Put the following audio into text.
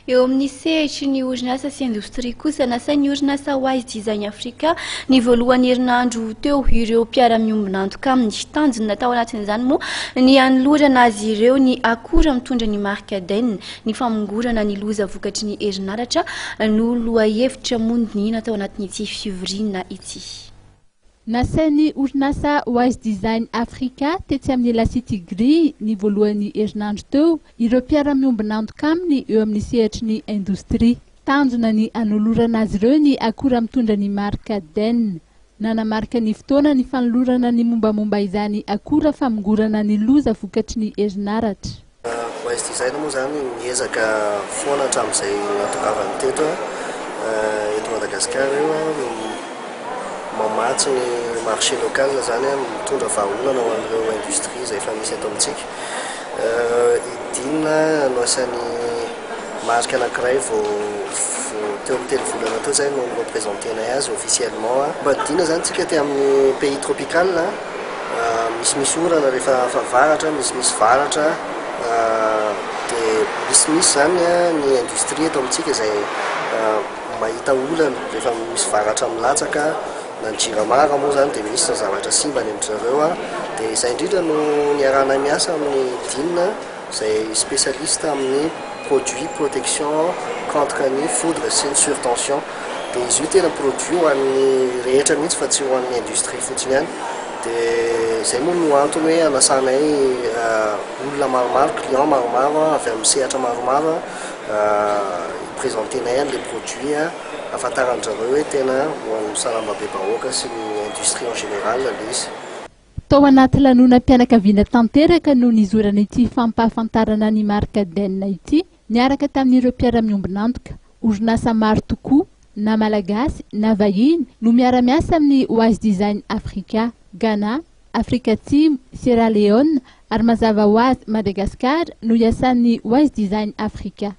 Eo amin'ny sehitry ny orinasa sy indostria kosa nasain'ny orinasa wise design afrika ny voalohan'ny herinandro teo ireo mpiara-mpiombon'antoka amin'ny Tanjona tao anatin'izany moa ny hanolorana azy ireo ny akora mitondra ny marika Dehn, ny famongorana ny loza vokatry ny herinaratra no lohahevitra mondonina tao anatin'ity fivoriana ity. Nasain'ny orinasa wise design afrika tetsy amin'ny lasity gris ny voalohan'ny herinandro teo ireo mpiara-mpiombon'antoka aminy eo amin'ny sehitry ny indostria. Tanjona ny hanolorana azy ireo ny akora mitondra ny marika Dehn. Nanamarika ny fotoana ny fanolorana ny mombamomba izany akora famongorana ny loza vokatry ny herinaratra. Wise design moa zany miezaka foana hatramin'izay natokavany teto eto Madagasikara eo mamatsy ny marché local zany mitondra vahaolana ho an'ireo industrie izay efa misy eto amintsika. Idinina Nasain'ny marika anankiray vao teo amin'ny telo volana teo zay no représentenay azy officiellement. Mba idinina zany tsika ty amin'ny pays tropical misy orana rehefa favaratra, misy varatra dia misy zany ny industrie eto amintsika izay mahita olana rehefa misy varatra milatsaka na ny jiramara moa zany dia misy zavatra simba ny amin'izareo dia izay indrindra no niarahana miasa amin'ny dinina izay spécialiste amin'ny produit protection contre ny foudre sy ny surtension dia izy io tena produit ho an'ny rehetra mihitsy fa tsy ho an'ny industrie fotsiny ihany. Dia izay moa no antony hoe anasanay olona maromaro, client maromaro avy amin'ny sehatra maromaro présentenay les produits afantaran'izareo hoe tena ho an'ny salambabe bahoaka sy ny industrie en général izy. Tao anaty lanonam-pianakaviana tanteraka no nizorana ity fampahafantarana ny marika Dehn ity niaraka tamin'ireo mpiara-mpiombon'antoka. Orinasa maro tokoa na malagasy na vahiny no miara-miasa amin'ny wise design afrika. Ghana, Afrika Atsimo, Sierra Leone ary mazava ho azy Madagasikara no iasan'ny wise design afrika.